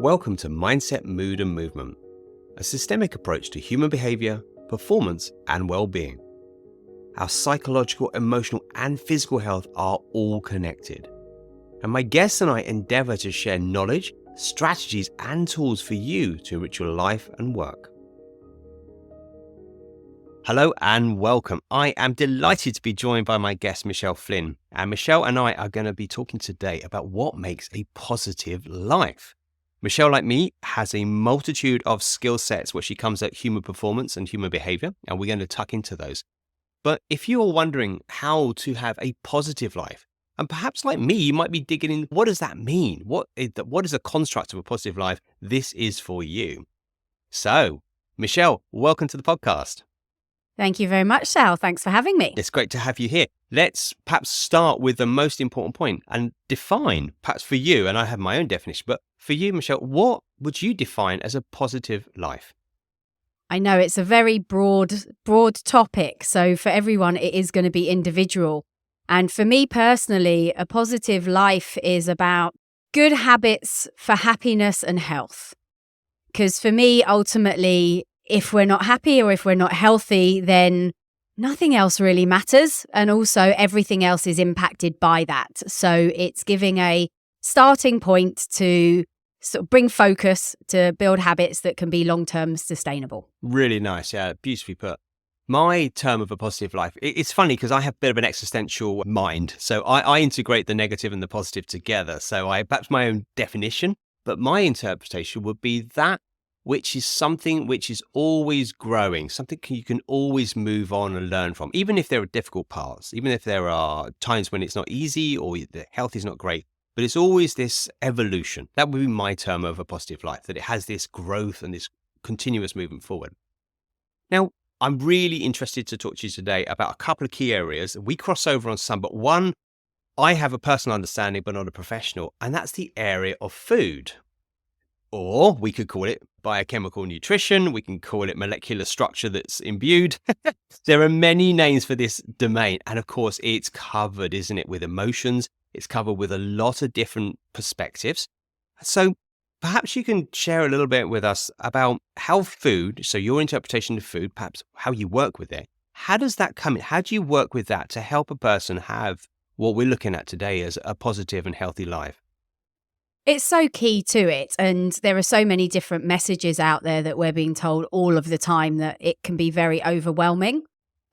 Welcome to Mindset, Mood and Movement, a systemic approach to human behavior, performance and well-being. Our psychological, emotional and physical health are all connected. And my guests and I endeavor to share knowledge, strategies and tools for you to enrich your life and work. Hello and welcome. I am delighted to be joined by my guest, Michelle Flynn. And Michelle and I are going to be talking today about what makes a positive life. Michelle, like me, has a multitude of skill sets where she comes at human performance and human behavior, and we're going to tuck into those. But if you are wondering how to have a positive life, and perhaps like me, you might be digging in, what does that mean? What is a construct of a positive life? This is for you. So, Michelle, welcome to the podcast. Thank you very much, Sal. Thanks for having me. It's great to have you here. Let's perhaps start with the most important point and define, perhaps for you, and I have my own definition, but for you, Michelle, what would you define as a positive life? I know it's a very broad topic. So for everyone, it is going to be individual. And for me personally, a positive life is about good habits for happiness and health. Because for me, ultimately, if we're not happy or if we're not healthy, then nothing else really matters. And also everything else is impacted by that. So it's giving a starting point to sort of bring focus to build habits that can be long-term sustainable. Really nice. Yeah, beautifully put. My term of a positive life, it's funny because I have a bit of an existential mind. So I integrate the negative and the positive together. So perhaps my own definition, but my interpretation would be that which is something which is always growing, something you can always move on and learn from, even if there are difficult parts, even if there are times when it's not easy or the health is not great, but it's always this evolution. That would be my term of a positive life, that it has this growth and this continuous movement forward. Now, I'm really interested to talk to you today about a couple of key areas. We cross over on some, but one, I have a personal understanding, but not a professional, and that's the area of food. Or we could call it biochemical nutrition. We can call it molecular structure that's imbued. There are many names for this domain. And of course, it's covered, isn't it, with emotions. It's covered with a lot of different perspectives. So perhaps you can share a little bit with us about how food, so your interpretation of food, perhaps how you work with it. How does that come in? How do you work with that to help a person have what we're looking at today as a positive and healthy life? It's so key to it. And there are so many different messages out there that we're being told all of the time that it can be very overwhelming.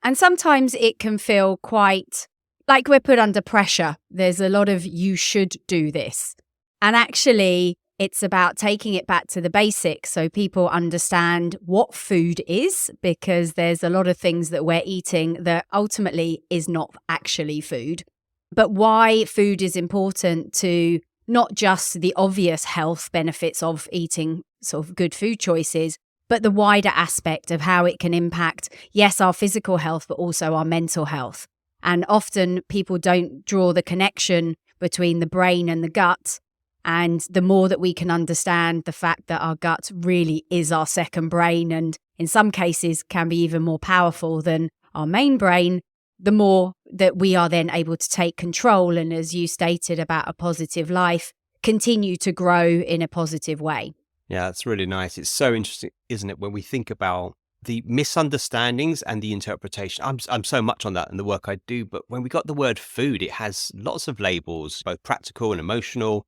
And sometimes it can feel quite like we're put under pressure. There's a lot of you should do this. And actually, it's about taking it back to the basics so people understand what food is, because there's a lot of things that we're eating that ultimately is not actually food. But why food is important to not just the obvious health benefits of eating sort of good food choices, but the wider aspect of how it can impact, yes, our physical health, but also our mental health. And often people don't draw the connection between the brain and the gut. And the more that we can understand the fact that our gut really is our second brain, and in some cases can be even more powerful than our main brain, the more that we are then able to take control. And as you stated about a positive life, continue to grow in a positive way. Yeah, that's really nice. It's so interesting, isn't it, when we think about the misunderstandings and the interpretation. I'm so much on that in the work I do, but when we got the word food, it has lots of labels, both practical and emotional,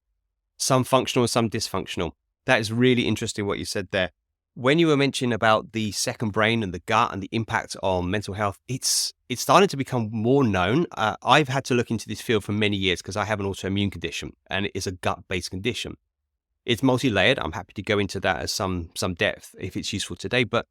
some functional, some dysfunctional. That is really interesting what you said there. When you were mentioning about the second brain and the gut and the impact on mental health, it's starting to become more known. I've had to look into this field for many years because I have an autoimmune condition and it is a gut-based condition. It's multi-layered. I'm happy to go into that as some depth if it's useful today, but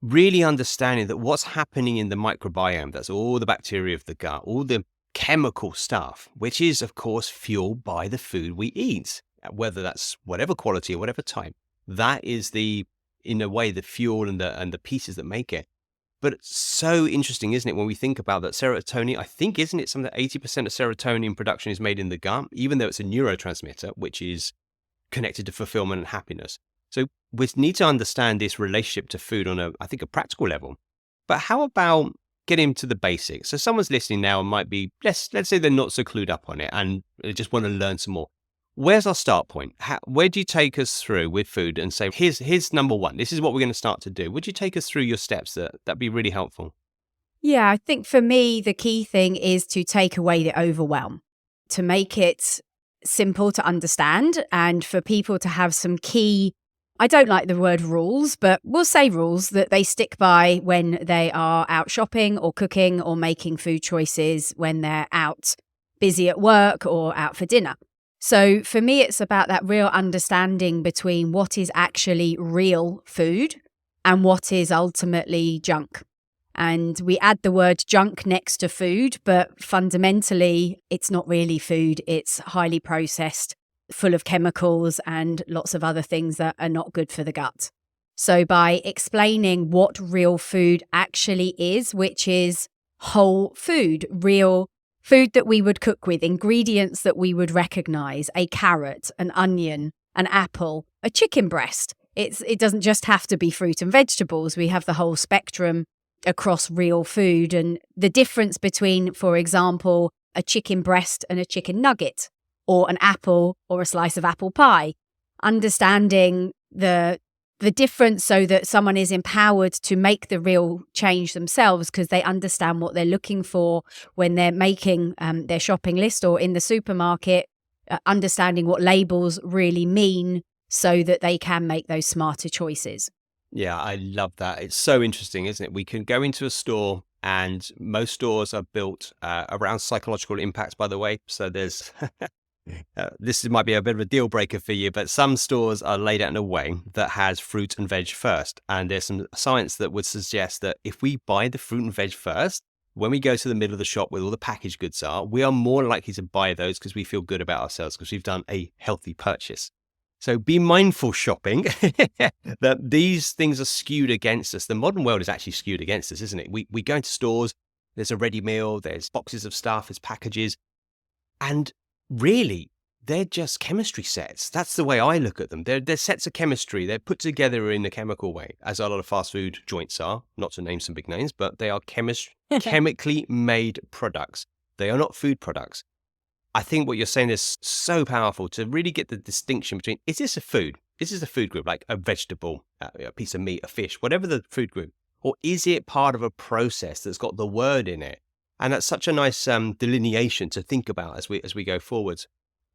really understanding that what's happening in the microbiome, that's all the bacteria of the gut, all the chemical stuff, which is of course fueled by the food we eat, whether that's whatever quality or whatever type. That is in a way, the fuel and the pieces that make it. But it's so interesting, isn't it, when we think about that serotonin, I think, isn't it something that 80% of serotonin production is made in the gut, even though it's a neurotransmitter, which is connected to fulfillment and happiness. So we need to understand this relationship to food on a practical level. But how about getting to the basics? So someone's listening now and might be, let's say they're not so clued up on it and they just want to learn some more. Where's our start point? Where do you take us through with food and say, here's number one. This is what we're going to start to do. Would you take us through your steps? That'd be really helpful. Yeah, I think for me, the key thing is to take away the overwhelm, to make it simple to understand, and for people to have some key, I don't like the word rules, but we'll say rules that they stick by when they are out shopping or cooking or making food choices when they're out busy at work or out for dinner. So for me, it's about that real understanding between what is actually real food and what is ultimately junk. And we add the word junk next to food, but fundamentally, it's not really food. It's highly processed, full of chemicals and lots of other things that are not good for the gut. So by explaining what real food actually is, which is whole food, real food that we would cook with, ingredients that we would recognize, a carrot, an onion, an apple, a chicken breast. It doesn't just have to be fruit and vegetables. We have the whole spectrum across real food, and the difference between, for example, a chicken breast and a chicken nugget, or an apple or a slice of apple pie. Understanding the difference so that someone is empowered to make the real change themselves because they understand what they're looking for when they're making their shopping list or in the supermarket, understanding what labels really mean so that they can make those smarter choices. Yeah, I love that. It's so interesting, isn't it? We can go into a store, and most stores are built around psychological impacts, by the way. So there's this might be a bit of a deal breaker for you, but some stores are laid out in a way that has fruit and veg first. And there's some science that would suggest that if we buy the fruit and veg first, when we go to the middle of the shop where all the packaged goods are, we are more likely to buy those because we feel good about ourselves because we've done a healthy purchase. So be mindful shopping that these things are skewed against us. The modern world is actually skewed against us, isn't it? We go into stores, there's a ready meal, there's boxes of stuff, there's packages. And really, they're just chemistry sets. That's the way I look at them. They're sets of chemistry. They're put together in a chemical way, as a lot of fast food joints are, not to name some big names, but they are chemically made products. They are not food products. I think what you're saying is so powerful to really get the distinction between, is this a food? Is this a food group, like a vegetable, a piece of meat, a fish, whatever the food group? Or is it part of a process that's got the word in it? And that's such a nice delineation to think about as we go forwards.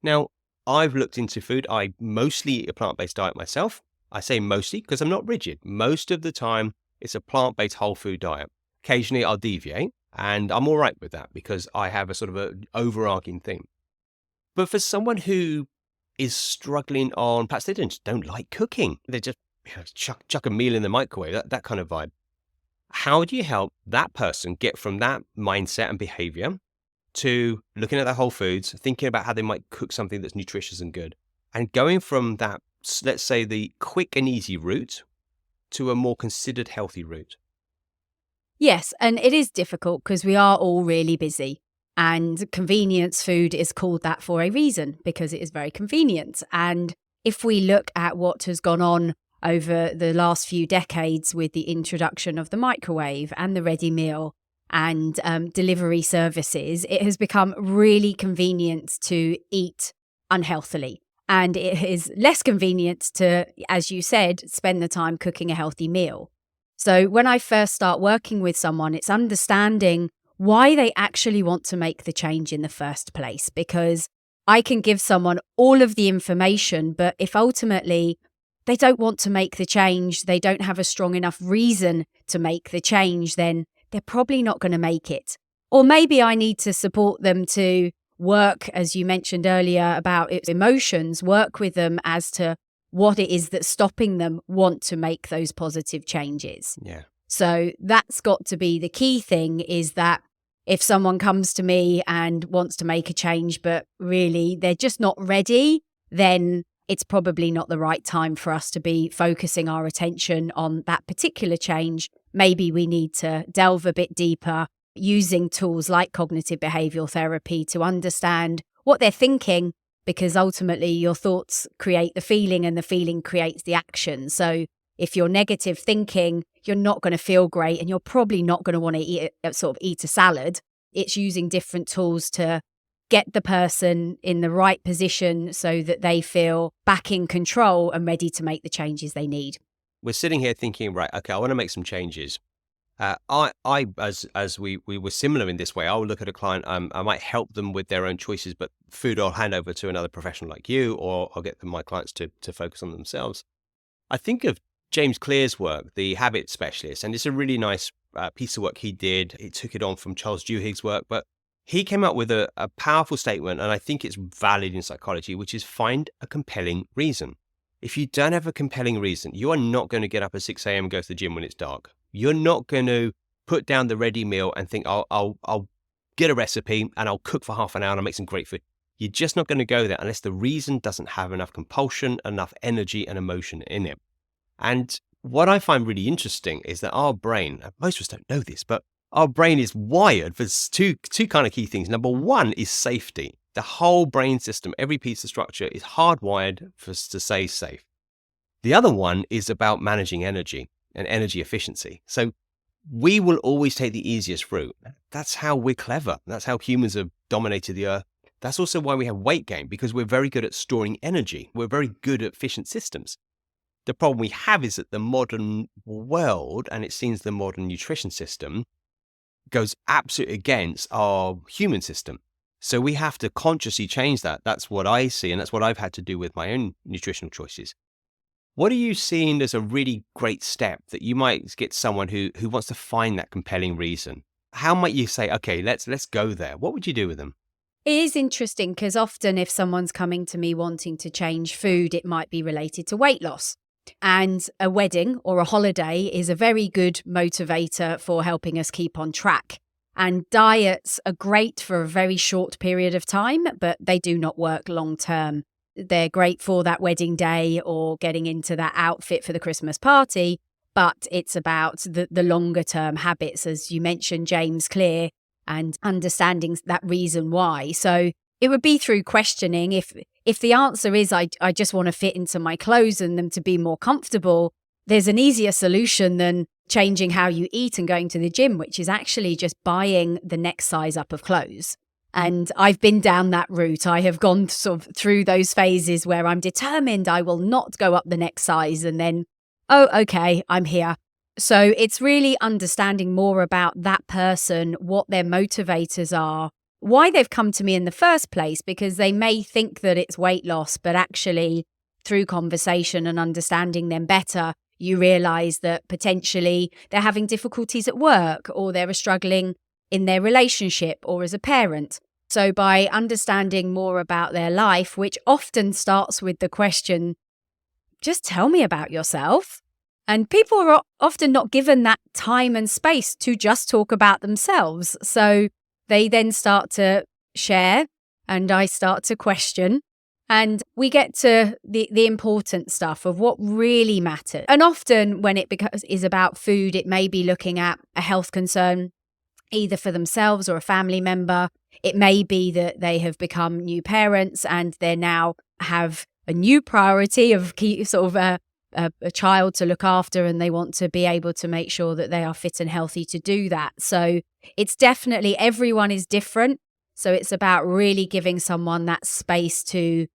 Now, I've looked into food. I mostly eat a plant-based diet myself. I say mostly because I'm not rigid. Most of the time, it's a plant-based whole food diet. Occasionally, I'll deviate. And I'm all right with that because I have a sort of an overarching theme. But for someone who is struggling on, perhaps they just don't like cooking, they just chuck a meal in the microwave, that kind of vibe. How do you help that person get from that mindset and behavior to looking at their whole foods, thinking about how they might cook something that's nutritious and good, and going from that, let's say, the quick and easy route to a more considered healthy route? Yes, and it is difficult because we are all really busy. And convenience food is called that for a reason, because it is very convenient. And if we look at what has gone on over the last few decades with the introduction of the microwave and the ready meal and delivery services, it has become really convenient to eat unhealthily. And it is less convenient to, as you said, spend the time cooking a healthy meal. So when I first start working with someone, it's understanding why they actually want to make the change in the first place, because I can give someone all of the information, but if ultimately they don't want to make the change, they don't have a strong enough reason to make the change, then they're probably not going to make it. Or maybe I need to support them to work, as you mentioned earlier, about its emotions, work with them as to what it is that's stopping them want to make those positive changes. Yeah. So that's got to be the key thing, is that if someone comes to me and wants to make a change, but really they're just not ready, then it's probably not the right time for us to be focusing our attention on that particular change. Maybe we need to delve a bit deeper using tools like cognitive behavioral therapy to understand what they're thinking, because ultimately your thoughts create the feeling and the feeling creates the action. So if you're negative thinking, you're not going to feel great and you're probably not going to want to eat a salad. It's using different tools to get the person in the right position so that they feel back in control and ready to make the changes they need. We're sitting here thinking, right, okay, I want to make some changes. As we were similar in this way, I will look at a client, I might help them with their own choices, but food I'll hand over to another professional like you, or I'll get my clients to focus on themselves. I think of James Clear's work, The Habit Specialist, and it's a really nice piece of work he did. He took it on from Charles Duhigg's work, but he came up with a powerful statement, and I think it's valid in psychology, which is find a compelling reason. If you don't have a compelling reason, you are not going to get up at 6 a.m. and go to the gym when it's dark. You're not going to put down the ready meal and think, I'll get a recipe and I'll cook for half an hour and I'll make some great food. You're just not going to go there unless the reason doesn't have enough compulsion, enough energy and emotion in it. And what I find really interesting is that our brain, most of us don't know this, but our brain is wired for two kind of key things. Number one is safety. The whole brain system, every piece of structure is hardwired for us to stay safe. The other one is about managing energy and energy efficiency. So we will always take the easiest route. That's how we're clever. That's how humans have dominated the earth. That's also why we have weight gain, because we're very good at storing energy. We're very good at efficient systems. The problem we have is that the modern world, and it seems the modern nutrition system, goes absolutely against our human system. So we have to consciously change that. That's what I see, and that's what I've had to do with my own nutritional choices. What are you seeing as a really great step that you might get someone who wants to find that compelling reason? How might you say, okay, let's go there? What would you do with them? It is interesting because often if someone's coming to me wanting to change food, it might be related to weight loss. And a wedding or a holiday is a very good motivator for helping us keep on track. And diets are great for a very short period of time, but they do not work long term. They're great for that wedding day or getting into that outfit for the Christmas party, but it's about the longer term habits, as you mentioned, James Clear, and understanding that reason why. So it would be through questioning. If the answer is I just want to fit into my clothes and them to be more comfortable, there's an easier solution than changing how you eat and going to the gym, which is actually just buying the next size up of clothes. And I've been down that route. I have gone sort of through those phases where I'm determined I will not go up the next size, and then, oh, okay, I'm here. So it's really understanding more about that person, what their motivators are, why they've come to me in the first place, because they may think that it's weight loss, but actually through conversation and understanding them better, you realize that potentially they're having difficulties at work, or they're struggling in their relationship or as a parent. So by understanding more about their life, which often starts with the question, just tell me about yourself. And people are often not given that time and space to just talk about themselves. So they then start to share, and I start to question. And we get to the important stuff of what really matters. And often when it is about food, it may be looking at a health concern, either for themselves or a family member. It may be that they have become new parents and they now have a new priority of a child to look after, and they want to be able to make sure that they are fit and healthy to do that. So it's definitely, everyone is different. So it's about really giving someone that space to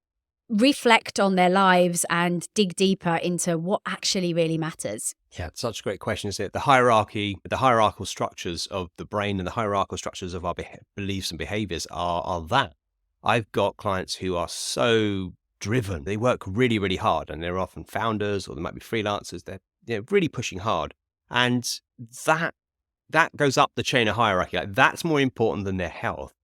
reflect on their lives and dig deeper into what actually really matters. Yeah, it's such a great question, isn't it? The hierarchical structures of the brain and the hierarchical structures of our beliefs and behaviors are that. I've got clients who are so driven. They work really, really hard, and they're often founders, or they might be freelancers. They're really pushing hard. And that goes up the chain of hierarchy. Like, that's more important than their health.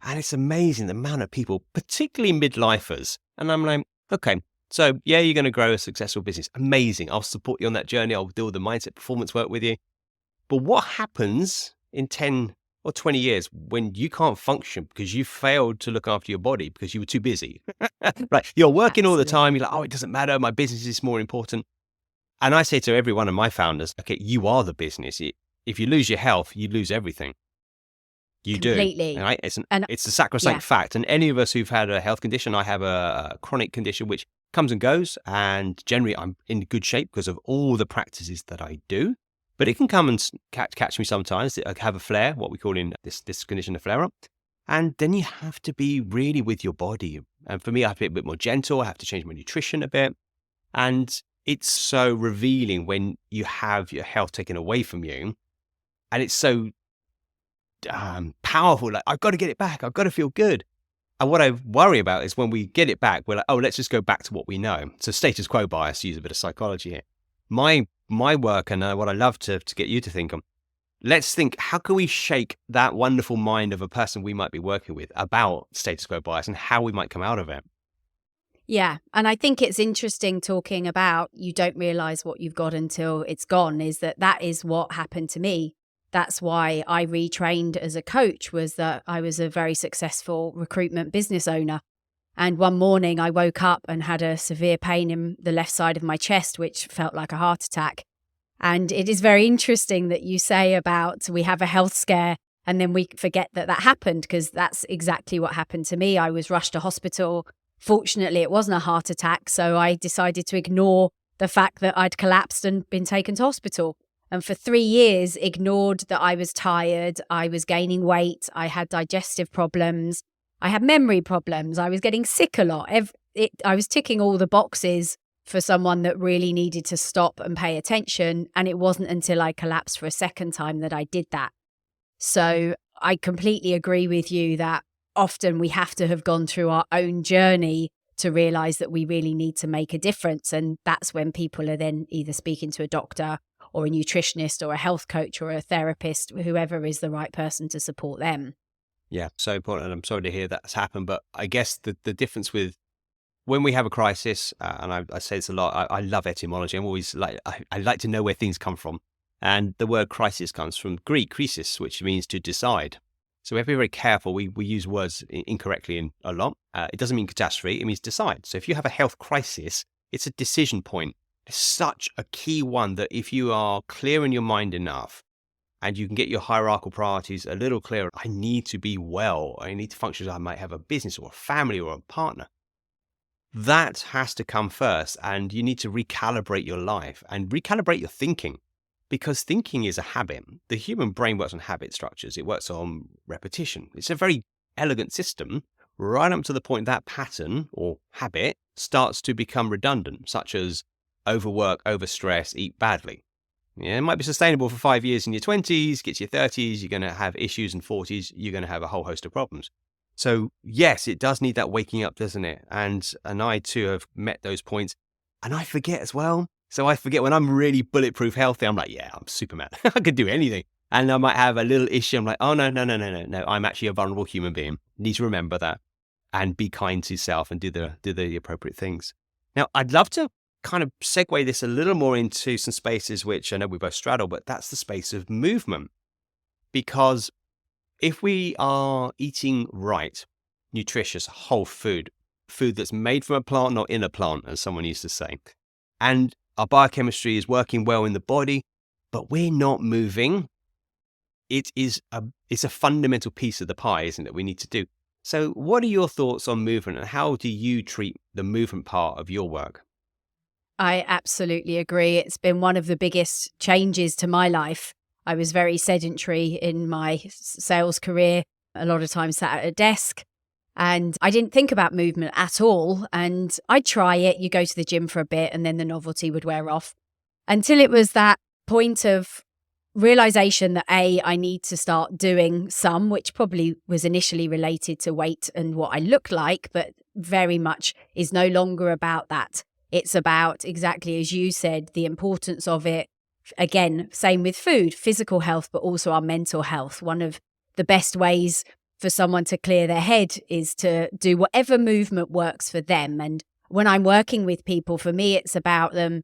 And it's amazing the amount of people, particularly midlifers. And I'm like, okay, so yeah, you're going to grow a successful business. Amazing. I'll support you on that journey. I'll do all the mindset performance work with you. But what happens in 10 or 20 years when you can't function because you failed to look after your body because you were too busy? Right? You're working all the time. You're like, oh, it doesn't matter. My business is more important. And I say to every one of my founders, okay, you are the business. If you lose your health, you lose everything. You Completely. do. Right? It's a sacrosanct fact. And any of us who've had a health condition, I have a chronic condition which comes and goes. And generally, I'm in good shape because of all the practices that I do. But it can come and catch me sometimes. I have a flare, what we call in this condition a flare up. And then you have to be really with your body. And for me, I have to be a bit more gentle. I have to change my nutrition a bit. And it's so revealing when you have your health taken away from you. And it's so powerful. Like, I've got to get it back. I've got to feel good. And what I worry about is when we get it back, we're like, oh, let's just go back to what we know. So status quo bias, to use a bit of psychology here. My work and what I love to get you to think on, let's think, how can we shake that wonderful mind of a person we might be working with about status quo bias and how we might come out of it? Yeah. And I think it's interesting talking about you don't realize what you've got until it's gone, is that is what happened to me. That's why I retrained as a coach, was that I was a very successful recruitment business owner. And one morning I woke up and had a severe pain in the left side of my chest, which felt like a heart attack. And it is very interesting that you say about we have a health scare and then we forget that happened, because that's exactly what happened to me. I was rushed to hospital. Fortunately, it wasn't a heart attack, so I decided to ignore the fact that I'd collapsed and been taken to hospital. And for 3 years, ignored that I was tired, I was gaining weight, I had digestive problems, I had memory problems, I was getting sick a lot. I was ticking all the boxes for someone that really needed to stop and pay attention. And it wasn't until I collapsed for a second time that I did that. So I completely agree with you that often we have to have gone through our own journey to realize that we really need to make a difference. And that's when people are then either speaking to a doctor or a nutritionist or a health coach or a therapist, whoever is the right person to support them. Yeah, so important. And I'm sorry to hear that's happened. But I guess the difference with when we have a crisis, and I say this a lot, I love etymology. I'm always like, I like to know where things come from. And the word crisis comes from Greek, krisis, which means to decide. So we have to be very careful. We use words incorrectly a lot. It doesn't mean catastrophe. It means decide. So if you have a health crisis, it's a decision point. It's such a key one that if you are clear in your mind enough and you can get your hierarchical priorities a little clearer, I need to be well. I need to function as I might have a business or a family or a partner. That has to come first. And you need to recalibrate your life and recalibrate your thinking. Because thinking is a habit. The human brain works on habit structures. It works on repetition. It's a very elegant system, right up to the point that pattern or habit starts to become redundant, such as overwork, overstress, eat badly. Yeah, it might be sustainable for 5 years in your 20s, get to your 30s, you're going to have issues in 40s, you're going to have a whole host of problems. So yes, it does need that waking up, doesn't it? And I too have met those points. And I forget as well. So I forget when I'm really bulletproof healthy, I'm like, yeah, I'm Superman. I could do anything. And I might have a little issue. I'm like, oh, no. I'm actually a vulnerable human being. Need to remember that and be kind to yourself and do the appropriate things. Now, I'd love to kind of segue this a little more into some spaces which I know we both straddle, but that's the space of movement. Because if we are eating right, nutritious, whole food that's made from a plant, not in a plant, as someone used to say, and our biochemistry is working well in the body, but we're not moving, it's a fundamental piece of the pie, isn't it, we need to do. So what are your thoughts on movement and how do you treat the movement part of your work? I absolutely agree. It's been one of the biggest changes to my life. I was very sedentary in my sales career, a lot of times sat at a desk, and I didn't think about movement at all. And I'd try it. You go to the gym for a bit and then the novelty would wear off, until it was that point of realization that I need to start doing some, which probably was initially related to weight and what I look like, but very much is no longer about that. It's about, exactly as you said, the importance of it. Again, same with food, physical health, but also our mental health. One of the best ways for someone to clear their head is to do whatever movement works for them. And when I'm working with people, for me, it's about them.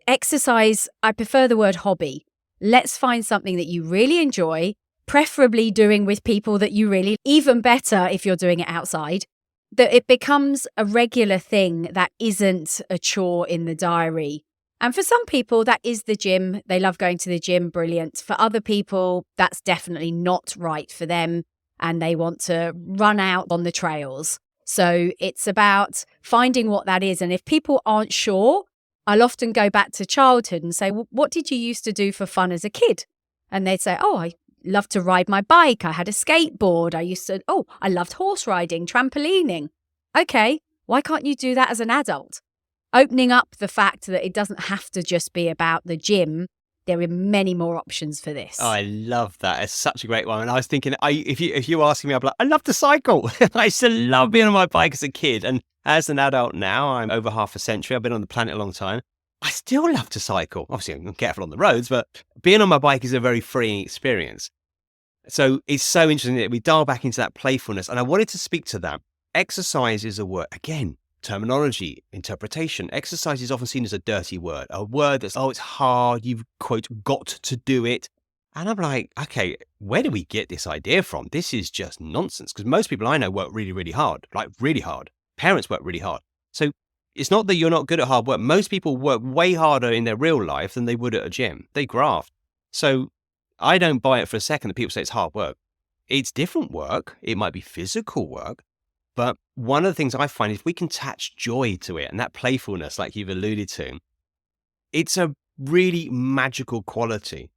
Exercise, I prefer the word hobby. Let's find something that you really enjoy, preferably doing with people that you really, even better if you're doing it outside, that it becomes a regular thing that isn't a chore in the diary. And for some people, that is the gym. They love going to the gym, brilliant. For other people, that's definitely not right for them, and they want to run out on the trails. So it's about finding what that is. And if people aren't sure, I'll often go back to childhood and say, well, what did you used to do for fun as a kid? And they'd say, oh, I love to ride my bike. I had a skateboard. I loved horse riding, trampolining. Okay, why can't you do that as an adult? Opening up the fact that it doesn't have to just be about the gym. There are many more options for this. Oh, I love that. It's such a great one. And I was thinking, if you were asking me, I'd be like, I love to cycle. I used to love being on my bike as a kid. And as an adult now, I'm over half a century. I've been on the planet a long time. I still love to cycle. Obviously, I'm careful on the roads, but being on my bike is a very freeing experience. So it's so interesting that we dial back into that playfulness. And I wanted to speak to that. Exercise is a word, again, terminology, interpretation. Exercise is often seen as a dirty word, a word that's, it's hard, you've, quote, got to do it. And I'm like, okay, where do we get this idea from? This is just nonsense. Because most people I know work really, really hard, like really hard. Parents work really hard. So it's not that you're not good at hard work. Most people work way harder in their real life than they would at a gym. They graft. So I don't buy it for a second that people say it's hard work. It's different work. It might be physical work. But one of the things I find is if we can attach joy to it and that playfulness, like you've alluded to, it's a really magical quality.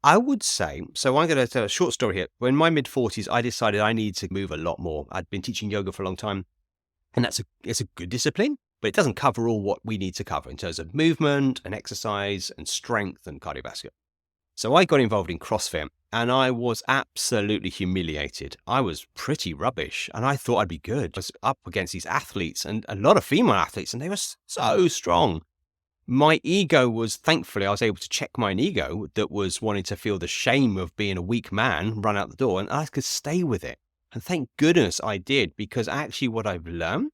I would say, so I'm going to tell a short story here. In my mid-40s, I decided I needed to move a lot more. I'd been teaching yoga for a long time, and it's a good discipline, but it doesn't cover all what we need to cover in terms of movement and exercise and strength and cardiovascular. So I got involved in CrossFit and I was absolutely humiliated. I was pretty rubbish and I thought I'd be good. I was up against these athletes and a lot of female athletes and they were so strong. My ego was, thankfully, I was able to check my ego that was wanting to feel the shame of being a weak man, run out the door, and I could stay with it. And thank goodness I did, because actually what I've learned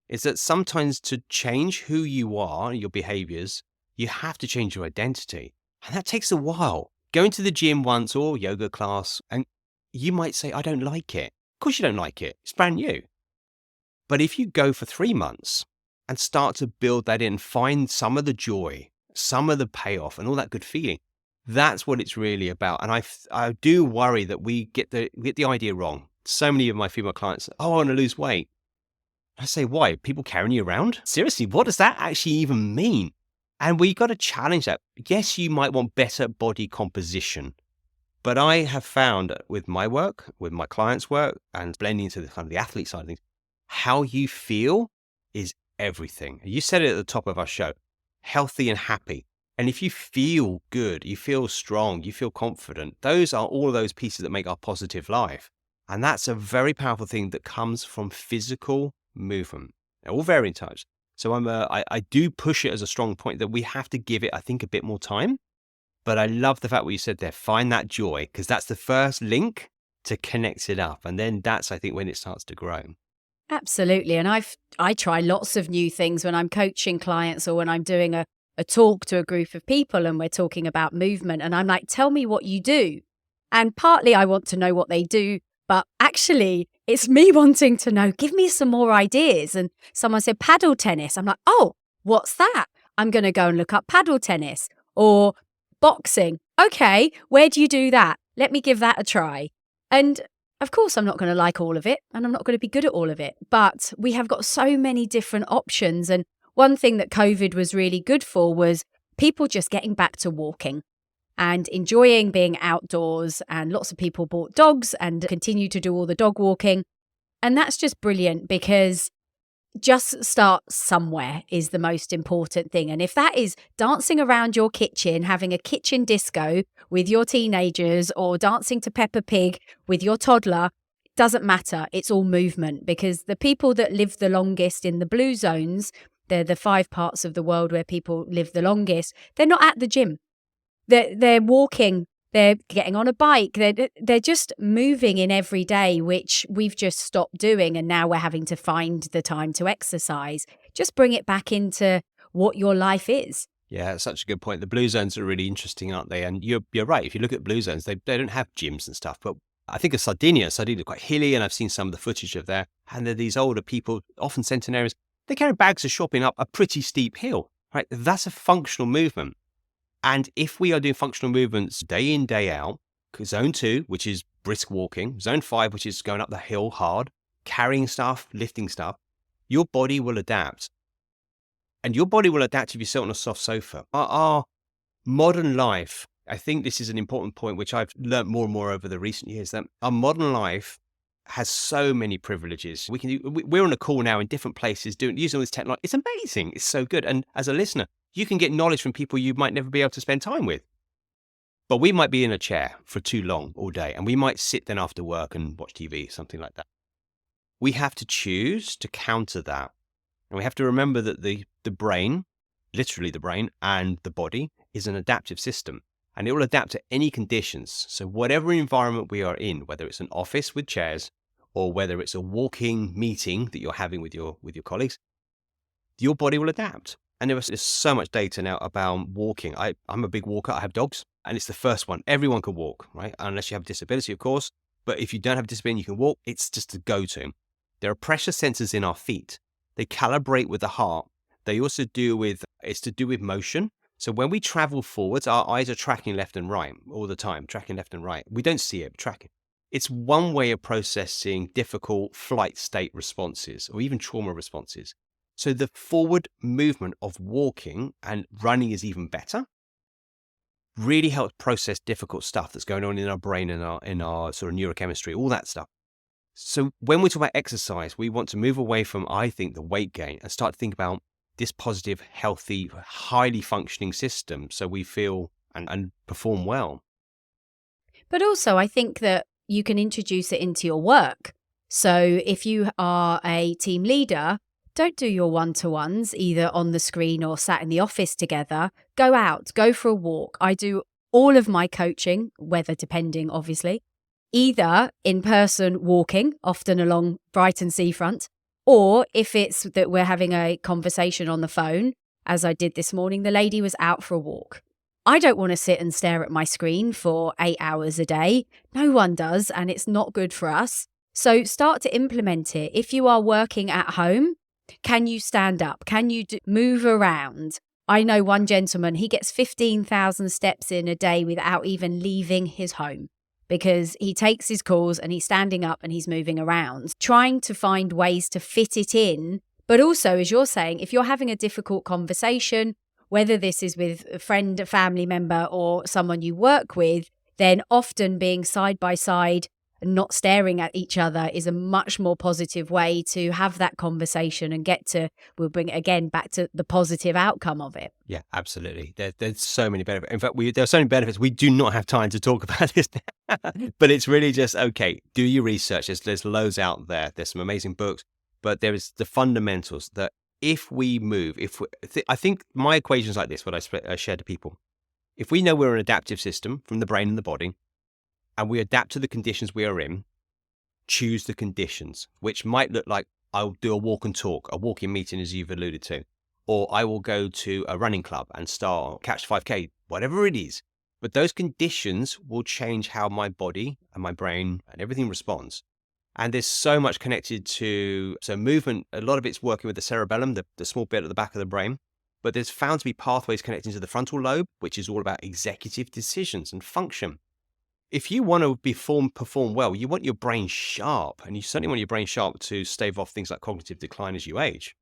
is that sometimes to change who you are, your behaviors, you have to change your identity. And that takes a while. Going to the gym once or yoga class, and you might say, I don't like it. Of course you don't like it. It's brand new. But if you go for 3 months and start to build that in, find some of the joy, some of the payoff and all that good feeling, that's what it's really about. And I do worry that we get the idea wrong. So many of my female clients, I want to lose weight. I say, why? People carrying you around? Seriously, what does that actually even mean? And we got to challenge that. Yes, you might want better body composition, but I have found with my work, with my clients' work, and blending into the kind of the athlete side of things, how you feel is everything. You said it at the top of our show, healthy and happy. And if you feel good, you feel strong, you feel confident, those are all of those pieces that make our positive life. And that's a very powerful thing that comes from physical movement, all varying types. So I do push it as a strong point that we have to give it, I think, a bit more time. But I love the fact what you said there, find that joy, because that's the first link to connect it up. And then that's, I think, when it starts to grow. Absolutely. And I try lots of new things when I'm coaching clients or when I'm doing a talk to a group of people and we're talking about movement. And I'm like, tell me what you do. And partly I want to know what they do, but actually it's me wanting to know, give me some more ideas. And someone said paddle tennis. I'm like, oh, what's that? I'm going to go and look up paddle tennis or boxing. Okay, where do you do that? Let me give that a try. And of course, I'm not going to like all of it and I'm not going to be good at all of it. But we have got so many different options. And one thing that COVID was really good for was people just getting back to walking and enjoying being outdoors. And lots of people bought dogs and continue to do all the dog walking. And that's just brilliant because just start somewhere is the most important thing. And if that is dancing around your kitchen, having a kitchen disco with your teenagers or dancing to Peppa Pig with your toddler, doesn't matter. It's all movement, because the people that live the longest in the blue zones, they're the 5 parts of the world where people live the longest, they're not at the gym. They're walking, they're getting on a bike, they're just moving in every day, which we've just stopped doing. And now we're having to find the time to exercise. Just bring it back into what your life is. Yeah, that's such a good point. The blue zones are really interesting, aren't they? And you're right. If you look at blue zones, they don't have gyms and stuff. But I think of Sardinia is quite hilly, and I've seen some of the footage of there. And they're these older people, often centenarians, they carry bags of shopping up a pretty steep hill, right? That's a functional movement. And if we are doing functional movements day in, day out, zone 2, which is brisk walking, zone 5, which is going up the hill hard, carrying stuff, lifting stuff, your body will adapt. And your body will adapt if you sit on a soft sofa. Our modern life I think this is an important point, which I've learned more and more over the recent years, that our modern life has so many privileges. We're on a call now in different places using all this technology. It's amazing. It's so good. And as a listener, you can get knowledge from people you might never be able to spend time with. But we might be in a chair for too long all day, and we might sit then after work and watch TV, something like that. We have to choose to counter that. And we have to remember that the brain, literally the brain, and the body is an adaptive system, and it will adapt to any conditions. So whatever environment we are in, whether it's an office with chairs or whether it's a walking meeting that you're having with your colleagues, your body will adapt. And there's so much data now about walking. I'm a big walker. I have dogs, and it's the first one. Everyone can walk, right? Unless you have a disability, of course. But if you don't have a disability, you can walk. It's just a go-to. There are pressure sensors in our feet. They calibrate with the heart. They also it's to do with motion. So when we travel forwards, our eyes are tracking left and right all the time, tracking left and right. We don't see it, tracking. It's one way of processing difficult flight state responses or even trauma responses. So the forward movement of walking, and running is even better, really helps process difficult stuff that's going on in our brain and in our sort of neurochemistry, all that stuff. So when we talk about exercise, we want to move away from, I think, the weight gain and start to think about this positive, healthy, highly functioning system so we feel and perform well. But also, I think that you can introduce it into your work. So if you are a team leader, don't do your one-to-ones either on the screen or sat in the office together. Go out, go for a walk. I do all of my coaching, weather depending, obviously, either in person walking, often along Brighton seafront, or if it's that we're having a conversation on the phone, as I did this morning, the lady was out for a walk. I don't want to sit and stare at my screen for 8 hours a day. No one does, and it's not good for us. So start to implement it. If you are working at home, can you stand up? Can you move around? I know one gentleman, he gets 15,000 steps in a day without even leaving his home because he takes his calls and he's standing up and he's moving around, trying to find ways to fit it in. But also, as you're saying, if you're having a difficult conversation, whether this is with a friend, a family member, or someone you work with, then often being side by side and not staring at each other is a much more positive way to have that conversation and we'll bring it again back to the positive outcome of it. Yeah, absolutely. There's so many benefits. In fact, there are so many benefits. We do not have time to talk about this, but it's really just, okay, do your research. There's loads out there. There's some amazing books, but there is the fundamentals that if we move, I think my equation is like this, what I share to people. If we know we're an adaptive system from the brain and the body, and we adapt to the conditions we are in, choose the conditions, which might look like I'll do a walk and talk, a walking meeting, as you've alluded to, or I will go to a running club and catch 5K, whatever it is. But those conditions will change how my body and my brain and everything responds. And there's so much connected to movement. A lot of it's working with the cerebellum, the small bit at the back of the brain. But there's found to be pathways connecting to the frontal lobe, which is all about executive decisions and function. If you want to perform well, you want your brain sharp, and you certainly want your brain sharp to stave off things like cognitive decline as you age.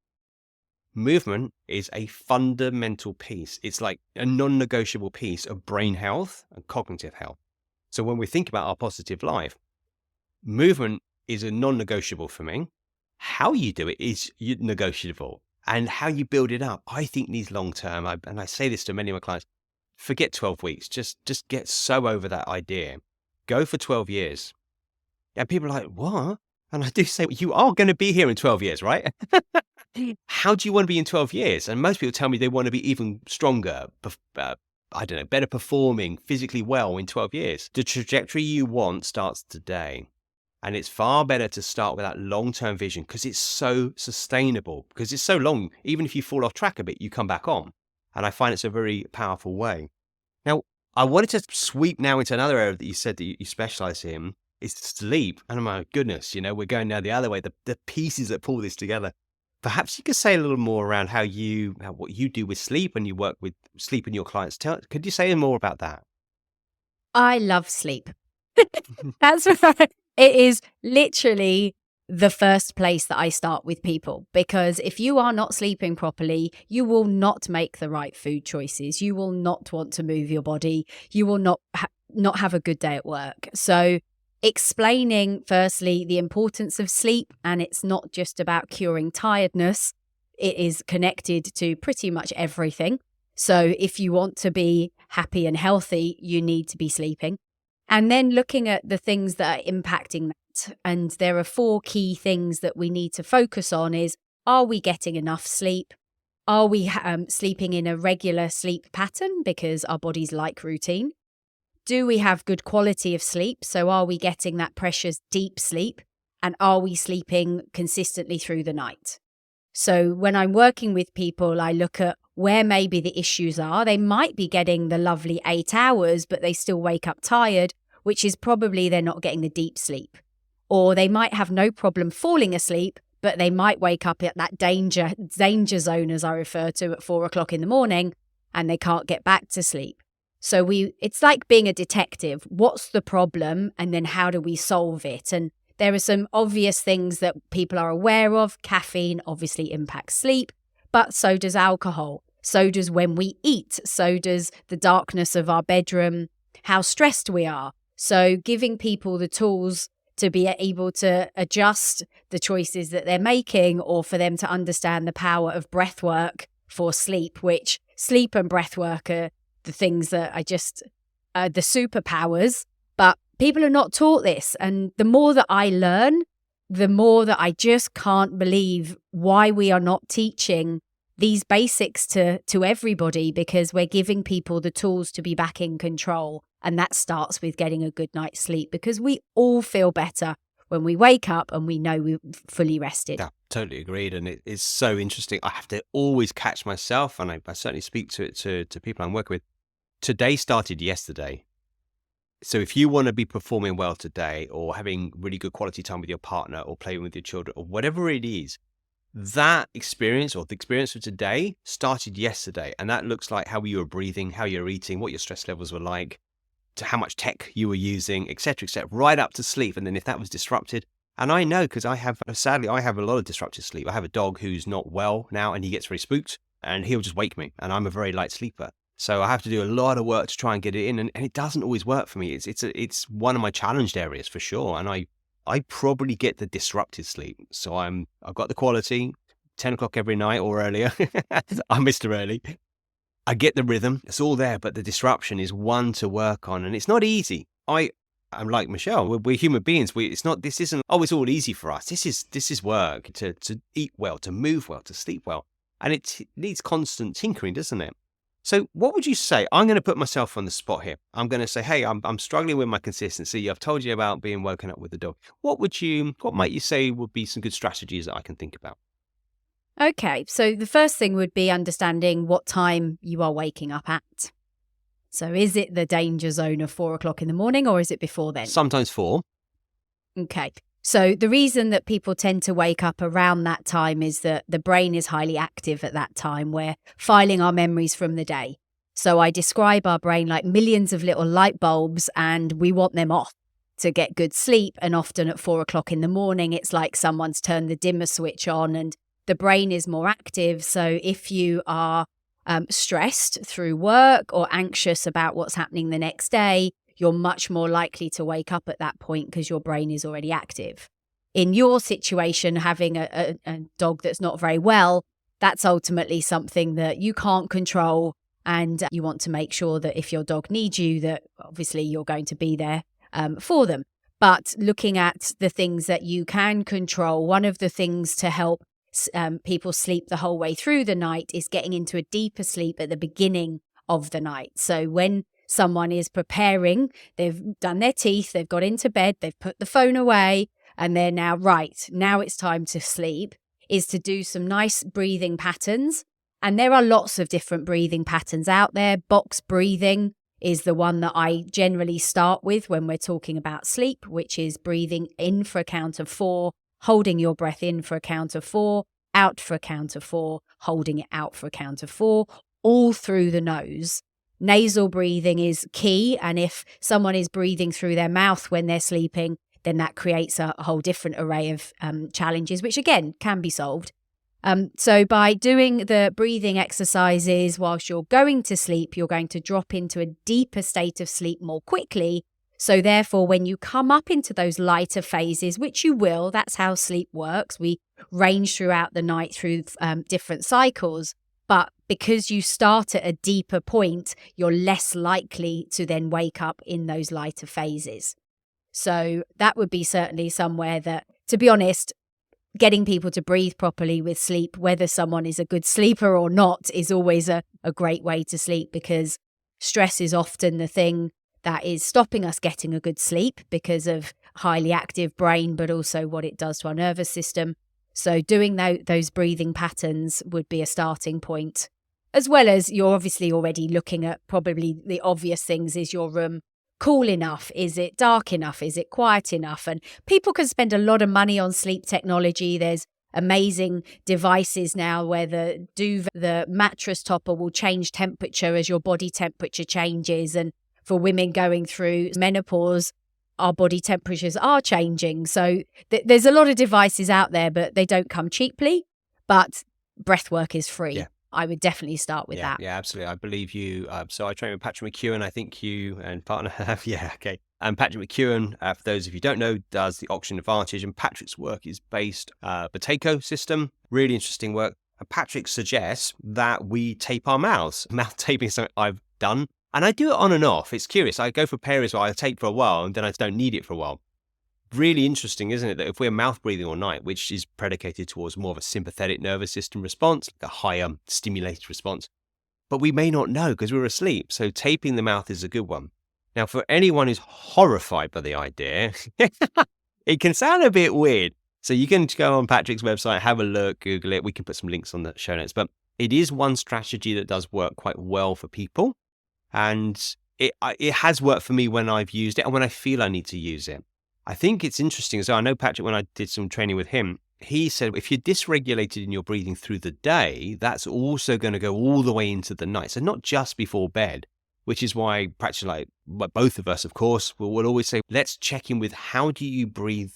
Movement is a fundamental piece. It's like a non-negotiable piece of brain health and cognitive health. So when we think about our positive life, movement is a non-negotiable for me. How you do it is negotiable, and how you build it up, I think, needs long-term. And I say this to many of my clients. Forget 12 weeks. Just get so over that idea. Go for 12 years. And people are like, what? And I do say, you are going to be here in 12 years, right? How do you want to be in 12 years? And most people tell me they want to be even stronger, I don't know, better performing, physically well in 12 years. The trajectory you want starts today. And it's far better to start with that long-term vision because it's so sustainable, because it's so long. Even if you fall off track a bit, you come back on. And I find it's a very powerful way. Now, I wanted to sweep now into another area that you said that you specialize in, is sleep. And my goodness, we're going now the other way, the pieces that pull this together. Perhaps you could say a little more around what you do with sleep and you work with sleep in your clients. Could you say more about that? I love sleep. That's right. It is literally the first place that I start with people, because if you are not sleeping properly, you will not make the right food choices. You will not want to move your body. You will not have a good day at work. So explaining firstly the importance of sleep, and it's not just about curing tiredness. It is connected to pretty much everything. So if you want to be happy and healthy, you need to be sleeping. And then looking at the things that are impacting that. And there are 4 key things that we need to focus on is, are we getting enough sleep? Are we sleeping in a regular sleep pattern because our bodies like routine? Do we have good quality of sleep? So are we getting that precious deep sleep? And are we sleeping consistently through the night? So when I'm working with people, I look at where maybe the issues are. They might be getting the lovely 8 hours, but they still wake up tired, which is probably they're not getting the deep sleep. Or they might have no problem falling asleep, but they might wake up at that danger zone, as I refer to, at 4 o'clock in the morning, and they can't get back to sleep. So it's like being a detective. What's the problem? And then how do we solve it? And there are some obvious things that people are aware of. Caffeine obviously impacts sleep, but so does alcohol. So does when we eat. So does the darkness of our bedroom, how stressed we are. So giving people the tools to be able to adjust the choices that they're making, or for them to understand the power of breath work for sleep, which sleep and breath work are the things that the superpowers. But people are not taught this. And the more that I learn, the more that I just can't believe why we are not teaching these basics to everybody, because we're giving people the tools to be back in control. And that starts with getting a good night's sleep, because we all feel better when we wake up and we know we're fully rested. Yeah, totally agreed. And it is so interesting. I have to always catch myself, and I certainly speak to it to people I'm working with. Today started yesterday. So if you want to be performing well today, or having really good quality time with your partner, or playing with your children, or whatever it is, that experience, or the experience of today, started yesterday. And that looks like how you were breathing, how you're eating, what your stress levels were like, to how much tech you were using, etc., right up to sleep. And then if that was disrupted, and I know, because sadly, I have a lot of disrupted sleep. I have a dog who's not well now, and he gets very spooked, and he'll just wake me, and I'm a very light sleeper. So I have to do a lot of work to try and get it in, and it doesn't always work for me. It's one of my challenged areas for sure, and I probably get the disrupted sleep. So I've got the quality, 10 o'clock every night or earlier. I'm Mr. Early. I get the rhythm, it's all there, but the disruption is one to work on, and it's not easy. I'm like Michelle. We're human beings. This isn't, oh, it's all easy for us. This is work to eat well, to move well, to sleep well, and it needs constant tinkering, doesn't it? So what would you say? I'm going to put myself on the spot here. I'm going to say, hey, I'm struggling with my consistency. I've told you about being woken up with the dog. What might you say would be some good strategies that I can think about? Okay, so the first thing would be understanding what time you are waking up at. So is it the danger zone of 4 o'clock in the morning, or is it before then? Sometimes 4. Okay. So the reason that people tend to wake up around that time is that the brain is highly active at that time. We're filing our memories from the day. So I describe our brain like millions of little light bulbs, and we want them off to get good sleep. And often at 4 o'clock in the morning, it's like someone's turned the dimmer switch on and the brain is more active. So if you are stressed through work or anxious about what's happening the next day, you're much more likely to wake up at that point because your brain is already active. In your situation, having a dog that's not very well, that's ultimately something that you can't control. And you want to make sure that if your dog needs you, that obviously you're going to be there for them. But looking at the things that you can control, one of the things to help people sleep the whole way through the night is getting into a deeper sleep at the beginning of the night. So when someone is preparing, they've done their teeth, they've got into bed, they've put the phone away, and they're now, now it's time to sleep, is to do some nice breathing patterns. And there are lots of different breathing patterns out there. Box breathing is the one that I generally start with when we're talking about sleep, which is breathing in for a count of 4, holding your breath in for a count of 4, out for a count of 4, holding it out for a count of 4, all through the nose. Nasal breathing is key, and if someone is breathing through their mouth when they're sleeping, then that creates a whole different array of challenges, which again can be solved. So by doing the breathing exercises whilst you're going to sleep, you're going to drop into a deeper state of sleep more quickly. So therefore, when you come up into those lighter phases, which you will, that's how sleep works. We range throughout the night through different cycles. But because you start at a deeper point, you're less likely to then wake up in those lighter phases. So that would be certainly somewhere that, to be honest, getting people to breathe properly with sleep, whether someone is a good sleeper or not, is always a great way to sleep, because stress is often the thing that is stopping us getting a good sleep because of highly active brain, but also what it does to our nervous system. So doing those breathing patterns would be a starting point, as well as you're obviously already looking at probably the obvious things. Is your room cool enough? Is it dark enough? Is it quiet enough? And people can spend a lot of money on sleep technology. There's amazing devices now where the mattress topper will change temperature as your body temperature changes. And for women going through menopause, our body temperatures are changing. So there's a lot of devices out there, but they don't come cheaply. But breath work is free. Yeah. I would definitely start with that. Yeah, absolutely. I believe you. So I train with Patrick McEwen. I think you and partner have. Yeah, okay. And Patrick McEwen, for those of you who don't know, does the Oxygen Advantage. And Patrick's work is based Buteyko system. Really interesting work. And Patrick suggests that we tape our mouths. Mouth taping is something I've done. And I do it on and off. It's curious. I go for periods where I tape for a while and then I don't need it for a while. Really interesting, isn't it, that if we're mouth breathing all night, which is predicated towards more of a sympathetic nervous system response, like a higher stimulated response, but we may not know because we're asleep. So taping the mouth is a good one. Now, for anyone who's horrified by the idea, it can sound a bit weird. So you can go on Patrick's website, have a look, Google it. We can put some links on the show notes. But it is one strategy that does work quite well for people. And it has worked for me when I've used it and when I feel I need to use it. I think it's interesting. So I know Patrick, when I did some training with him, he said if you're dysregulated in your breathing through the day, that's also going to go all the way into the night. So not just before bed, which is why practically like both of us, of course, will always say, let's check in with how do you breathe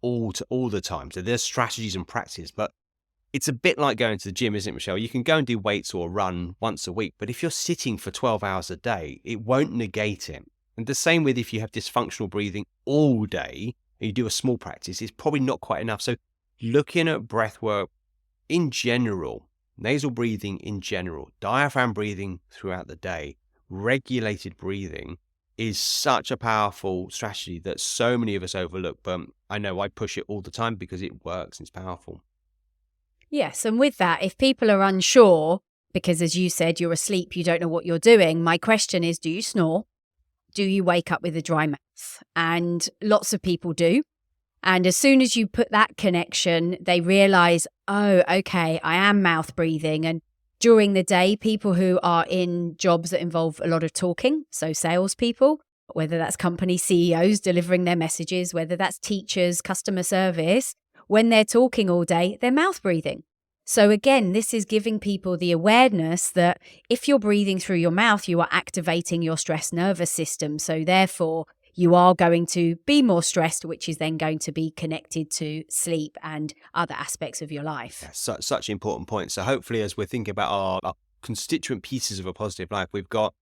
all the time. So there's strategies and practice, but it's a bit like going to the gym, isn't it, Michelle? You can go and do weights or run once a week, but if you're sitting for 12 hours a day, it won't negate it. And the same with if you have dysfunctional breathing all day and you do a small practice, it's probably not quite enough. So looking at breath work in general, nasal breathing in general, diaphragm breathing throughout the day, regulated breathing is such a powerful strategy that so many of us overlook. But I know I push it all the time because it works and it's powerful. Yes, and with that, if people are unsure, because as you said, you're asleep, you don't know what you're doing, my question is, do you snore? Do you wake up with a dry mouth? And lots of people do. And as soon as you put that connection, they realize, oh, okay, I am mouth breathing. And during the day, people who are in jobs that involve a lot of talking, so salespeople, whether that's company CEOs delivering their messages, whether that's teachers, customer service, when they're talking all day, they're mouth breathing. So again, this is giving people the awareness that if you're breathing through your mouth, you are activating your stress nervous system. So therefore, you are going to be more stressed, which is then going to be connected to sleep and other aspects of your life. Yeah, such an important point. So hopefully, as we're thinking about our constituent pieces of a positive life, we've got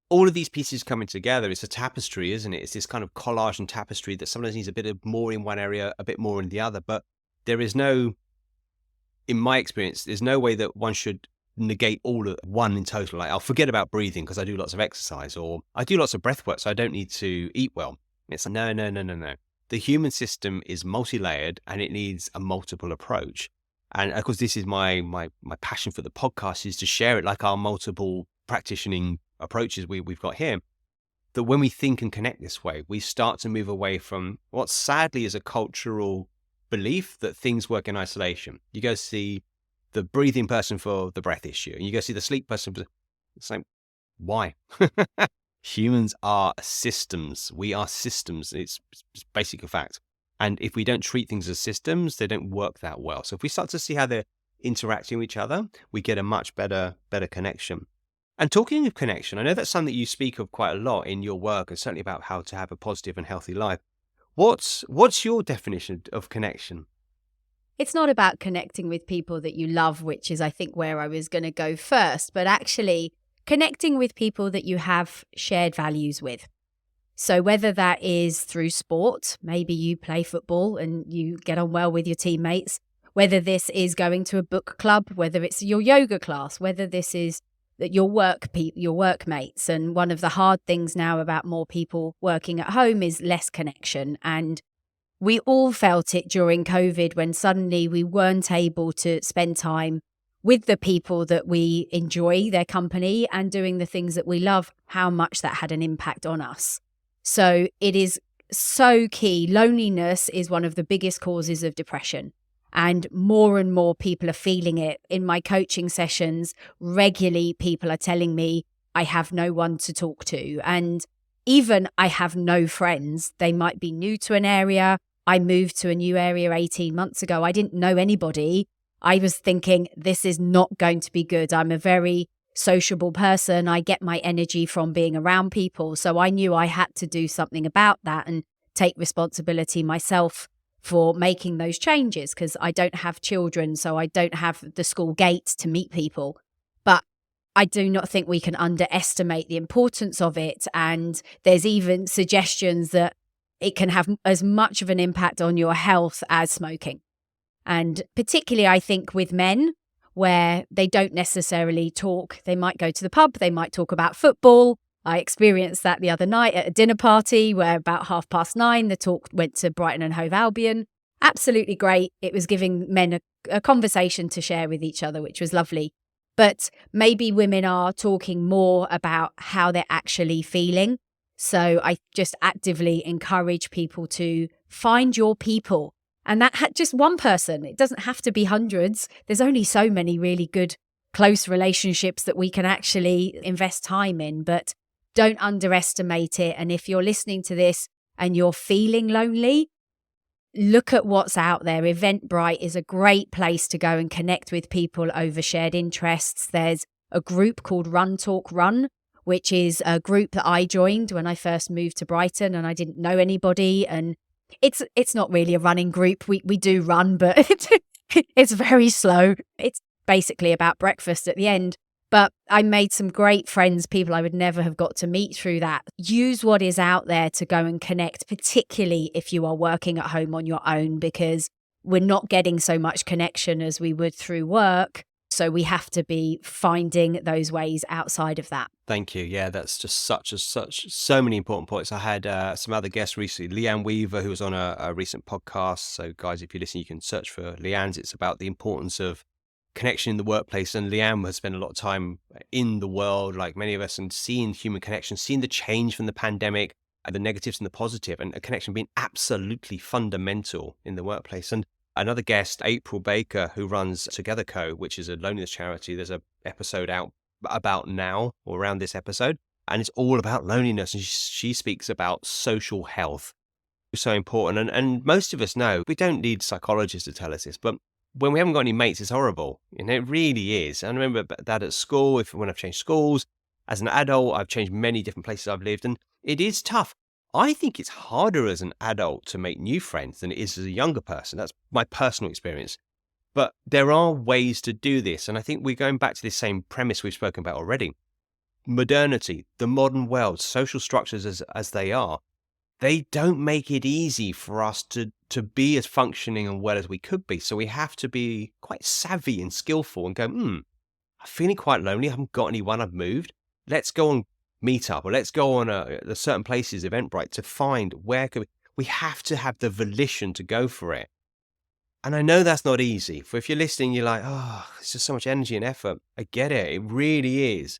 all of these pieces coming together. It's a tapestry, isn't it? It's this kind of collage and tapestry that sometimes needs a bit of more in one area, a bit more in the other. But there is no, in my experience, there's no way that one should negate all of one in total. Like I'll forget about breathing because I do lots of exercise, or I do lots of breath work, so I don't need to eat well. It's like, no. The human system is multi-layered and it needs a multiple approach. And of course, this is my passion for the podcast, is to share it like our multiple practicing approaches we've got here. That when we think and connect this way, we start to move away from what sadly is a cultural belief that things work in isolation. You go see the breathing person for the breath issue, and you go see the sleep person. It's like, why? Humans are systems. We are systems. It's basic a fact. And if we don't treat things as systems, they don't work that well. So if we start to see how they're interacting with each other, we get a much better connection. And talking of connection, I know that's something that you speak of quite a lot in your work, and certainly about how to have a positive and healthy life. What's your definition of connection? It's not about connecting with people that you love, which is, I think, where I was going to go first, but actually connecting with people that you have shared values with. So whether that is through sport, maybe you play football and you get on well with your teammates, whether this is going to a book club, whether it's your yoga class, whether this is that your workmates. And one of the hard things now about more people working at home is less connection. And we all felt it during COVID when suddenly we weren't able to spend time with the people that we enjoy their company and doing the things that we love, how much that had an impact on us. So it is so key. Loneliness is one of the biggest causes of depression. And more people are feeling it. In my coaching sessions, regularly people are telling me, I have no one to talk to. And even I have no friends. They might be new to an area. I moved to a new area 18 months ago. I didn't know anybody. I was thinking, this is not going to be good. I'm a very sociable person. I get my energy from being around people. So I knew I had to do something about that and take responsibility myself for making those changes, because I don't have children, so I don't have the school gates to meet people. But I do not think we can underestimate the importance of it. And there's even suggestions that it can have as much of an impact on your health as smoking. And particularly, I think, with men, where they don't necessarily talk. They might go to the pub, they might talk about football. I experienced that the other night at a dinner party where about 9:30, the talk went to Brighton and Hove Albion. Absolutely great. It was giving men a conversation to share with each other, which was lovely. But maybe women are talking more about how they're actually feeling. So I just actively encourage people to find your people. And that had just one person. It doesn't have to be hundreds. There's only so many really good, close relationships that we can actually invest time in. But don't underestimate it. And if you're listening to this and you're feeling lonely, look at what's out there. Eventbrite is a great place to go and connect with people over shared interests. There's a group called Run Talk Run, which is a group that I joined when I first moved to Brighton and I didn't know anybody. And it's not really a running group. We do run, but it's very slow. It's basically about breakfast at the end. But I made some great friends, people I would never have got to meet through that. Use what is out there to go and connect, particularly if you are working at home on your own, because we're not getting so much connection as we would through work. So we have to be finding those ways outside of that. Thank you. Yeah, that's just so many important points. I had some other guests recently, Leanne Weaver, who was on a recent podcast. So guys, if you listen, you can search for Leanne's. It's about the importance of connection in the workplace. And Leanne has spent a lot of time in the world, like many of us, and seeing human connection, seeing the change from the pandemic, and the negatives and the positive, and a connection being absolutely fundamental in the workplace. And another guest, April Baker, who runs Together Co., which is a loneliness charity. There's an episode out about now, or around this episode, and it's all about loneliness. And she speaks about social health. It's so important. And most of us know, we don't need psychologists to tell us this, but when we haven't got any mates, it's horrible. And it really is. I remember that at school, when I've changed schools. As an adult, I've changed many different places I've lived, and it is tough. I think it's harder as an adult to make new friends than it is as a younger person. That's my personal experience. But there are ways to do this. And I think we're going back to this same premise we've spoken about already. Modernity, the modern world, social structures as they are, they don't make it easy for us to be as functioning and well as we could be. So we have to be quite savvy and skillful and go, I'm feeling quite lonely. I haven't got anyone. I've moved. Let's go on Meetup, or let's go on the certain places, Eventbrite, to find where we have to have the volition to go for it. And I know that's not easy. For if you're listening, you're like, it's just so much energy and effort. I get it. It really is.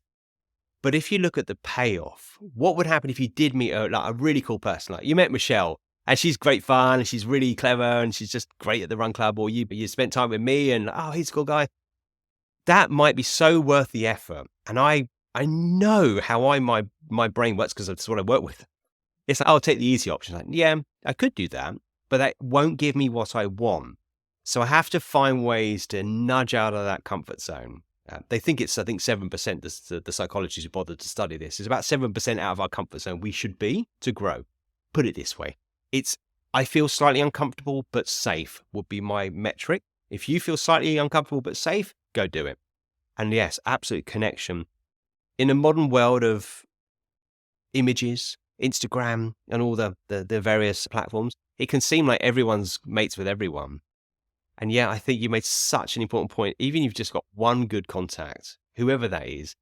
But if you look at the payoff, what would happen if you did meet a really cool person? Like you met Michelle, and she's great fun, and she's really clever, and she's just great at the run club, or you spent time with me, and he's a cool guy. That might be so worth the effort. And I know how my brain works, because that's what I work with. It's like, I'll take the easy option. Like, yeah, I could do that, but that won't give me what I want. So I have to find ways to nudge out of that comfort zone. They think it's, I think, 7%, the psychologists who bothered to study this, is about 7% out of our comfort zone we should be to grow. Put it this way. It's I feel slightly uncomfortable but safe would be my metric. If you feel slightly uncomfortable but safe, go do it. And yes, absolute connection. In a modern world of images, Instagram, and all the various platforms, it can seem like everyone's mates with everyone. And yeah, I think you made such an important point. Even if you've just got one good contact, whoever that is,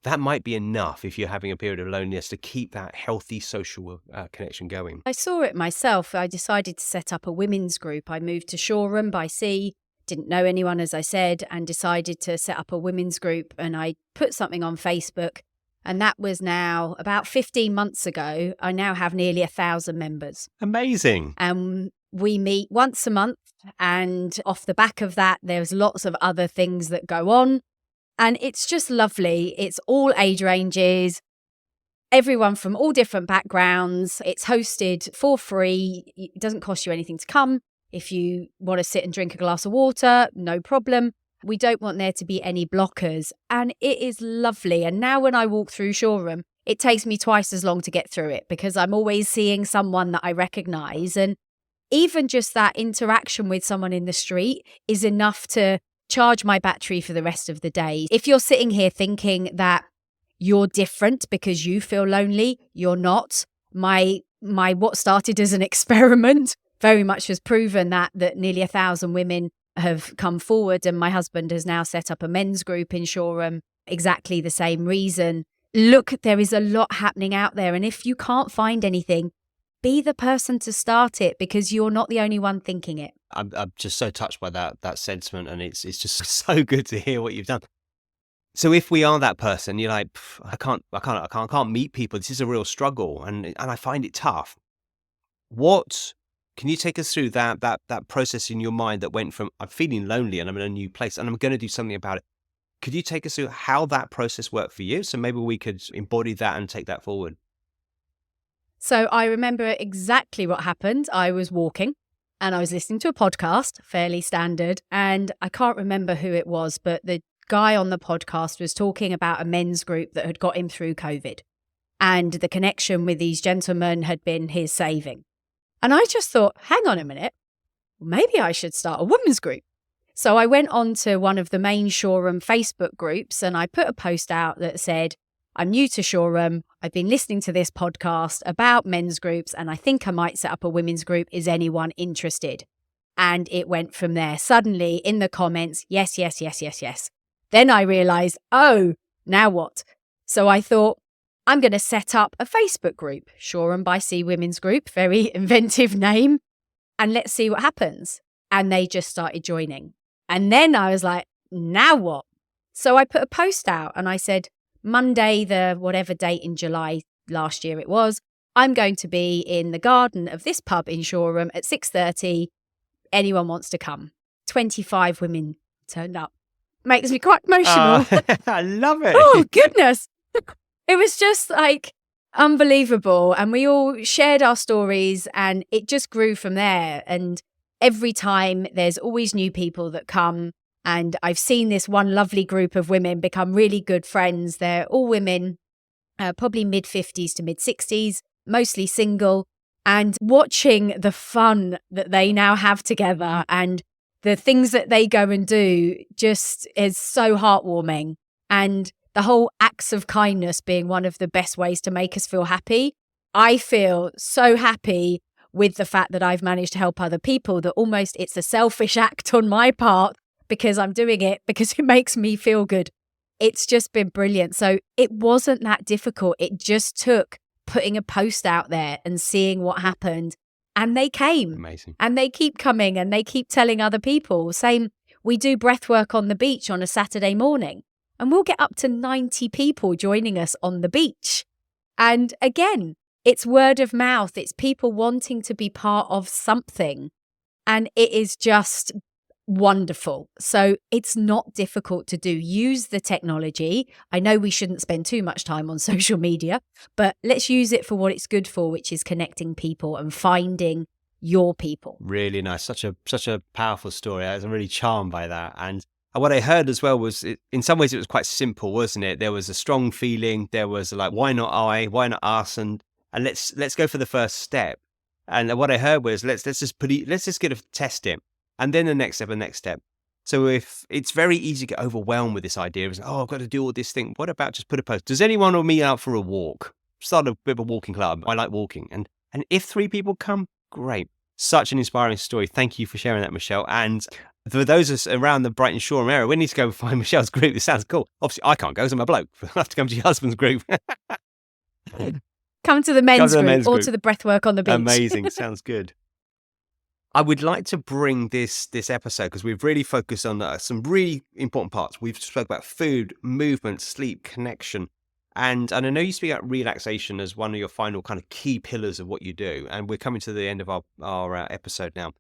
that might be enough if you're having a period of loneliness to keep that healthy social connection going. I saw it myself. I decided to set up a women's group. I moved to Shoreham by sea, didn't know anyone, as I said, and decided to set up a women's group. And I put something on Facebook, and that was now about 15 months ago. I now have nearly 1,000 members. Amazing. And we meet once a month. And off the back of that, there's lots of other things that go on. And it's just lovely. It's all age ranges, everyone from all different backgrounds. It's hosted for free. It doesn't cost you anything to come. If you want to sit and drink a glass of water, no problem. We don't want there to be any blockers. And it is lovely. And now when I walk through Shoreham, it takes me twice as long to get through it because I'm always seeing someone that I recognise. And even just that interaction with someone in the street is enough to charge my battery for the rest of the day. If you're sitting here thinking that you're different because you feel lonely, you're not. My what started as an experiment very much has proven that nearly 1,000 women have come forward, and my husband has now set up a men's group in Shoreham, exactly the same reason. Look, there is a lot happening out there, and if you can't find anything, be the person to start it because you're not the only one thinking it. I'm just so touched by that sentiment, and it's just so good to hear what you've done. So if we are that person, you're like, I can't meet people. This is a real struggle, and I find it tough. What can you take us through that process in your mind that went from I'm feeling lonely and I'm in a new place and I'm going to do something about it? Could you take us through how that process worked for you? So maybe we could embody that and take that forward. So I remember exactly what happened. I was walking and I was listening to a podcast, fairly standard, and I can't remember who it was, but the guy on the podcast was talking about a men's group that had got him through COVID. And the connection with these gentlemen had been his saving. And I just thought, hang on a minute, maybe I should start a women's group. So I went on to one of the main Shoreham Facebook groups and I put a post out that said, I'm new to Shoreham. I've been listening to this podcast about men's groups and I think I might set up a women's group. Is anyone interested? And it went from there. Suddenly in the comments, yes, yes, yes, yes, yes. Then I realized, oh, now what? So I thought, I'm going to set up a Facebook group, Shoreham by Sea Women's Group, very inventive name, and let's see what happens. And they just started joining. And then I was like, now what? So I put a post out and I said, Monday, the whatever date in July last year it was, I'm going to be in the garden of this pub in Shoreham at 6:30. Anyone wants to come? 25 women turned up. Makes me quite emotional. I love it. Oh, goodness. It was just like unbelievable. And we all shared our stories and it just grew from there. And every time there's always new people that come. And I've seen this one lovely group of women become really good friends. They're all women, probably mid-50s to mid-60s, mostly single. And watching the fun that they now have together and the things that they go and do just is so heartwarming. And the whole acts of kindness being one of the best ways to make us feel happy. I feel so happy with the fact that I've managed to help other people that almost it's a selfish act on my part because I'm doing it because it makes me feel good. It's just been brilliant. So it wasn't that difficult. It just took putting a post out there and seeing what happened. And they came. Amazing. And they keep coming and they keep telling other people. Same, we do breath work on the beach on a Saturday morning and we'll get up to 90 people joining us on the beach. And again, it's word of mouth. It's people wanting to be part of something. And it is just wonderful. So it's not difficult to do. Use the technology. I know we shouldn't spend too much time on social media, but let's use it for what it's good for, which is connecting people and finding your people. Really nice. Such a powerful story. I was really charmed by that. And what I heard as well was, in some ways, it was quite simple, wasn't it? There was a strong feeling. There was like, why not I? Why not us? And let's go for the first step. And what I heard was, let's just let's just get a test it. And then the next step. So if it's very easy to get overwhelmed with this idea of, oh, I've got to do all this thing. What about just put a post? Does anyone want me out for a walk? Start a bit of a walking club. I like walking. And if 3 people come, great. Such an inspiring story. Thank you for sharing that, Michelle. And for those of us around the Brighton Shoreham area, we need to go find Michelle's group. This sounds cool. Obviously, I can't go because I'm a bloke. I'll have to come to your husband's group. Come to the men's group or to the breathwork on the beach. Amazing. Sounds good. I would like to bring this episode, because we've really focused on some really important parts. We've spoke about food, movement, sleep, connection. And I know you speak about relaxation as one of your final kind of key pillars of what you do. And we're coming to the end of our episode now.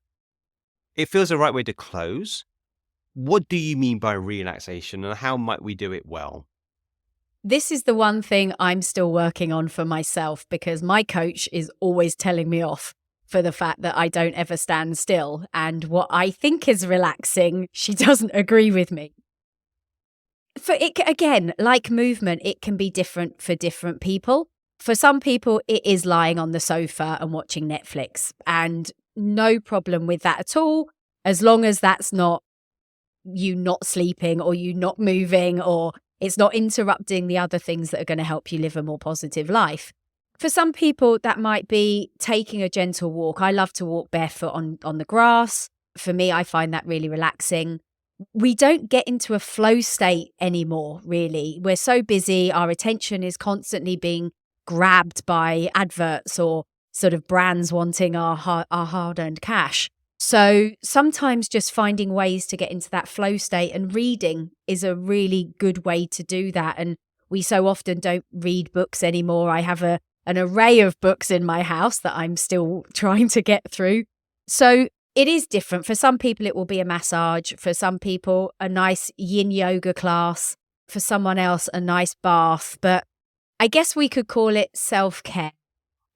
It feels the right way to close. What do you mean by relaxation, and how might we do it well? This is the one thing I'm still working on for myself, because my coach is always telling me off for the fact that I don't ever stand still. And what I think is relaxing, she doesn't agree with me. For it, again, like movement, it can be different for different people. For some people, it is lying on the sofa and watching Netflix, and no problem with that at all, as long as that's not you not sleeping or you not moving, or it's not interrupting the other things that are going to help you live a more positive life. For some people, that might be taking a gentle walk. I love to walk barefoot on the grass. For me, I find that really relaxing. We don't get into a flow state anymore, really. We're so busy. Our attention is constantly being grabbed by adverts or sort of brands wanting our hard-earned cash. So sometimes just finding ways to get into that flow state, and reading is a really good way to do that. And we so often don't read books anymore. I have an array of books in my house that I'm still trying to get through. So it is different. For some people, it will be a massage. For some people, a nice yin yoga class. For someone else, a nice bath. But I guess we could call it self-care.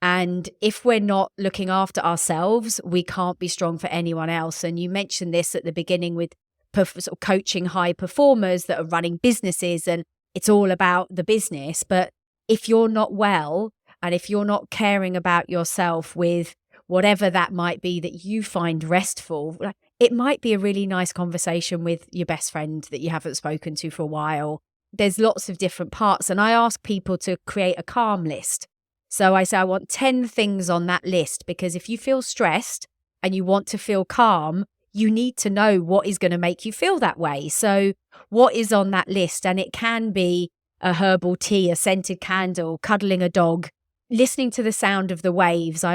And if we're not looking after ourselves, we can't be strong for anyone else. And you mentioned this at the beginning with sort of coaching high performers that are running businesses, and it's all about the business. But if you're not well, and if you're not caring about yourself with whatever that might be that you find restful, it might be a really nice conversation with your best friend that you haven't spoken to for a while. There's lots of different parts. And I ask people to create a calm list. So I say, I want 10 things on that list, because if you feel stressed and you want to feel calm, you need to know what is going to make you feel that way. So what is on that list? And it can be a herbal tea, a scented candle, cuddling a dog, listening to the sound of the waves.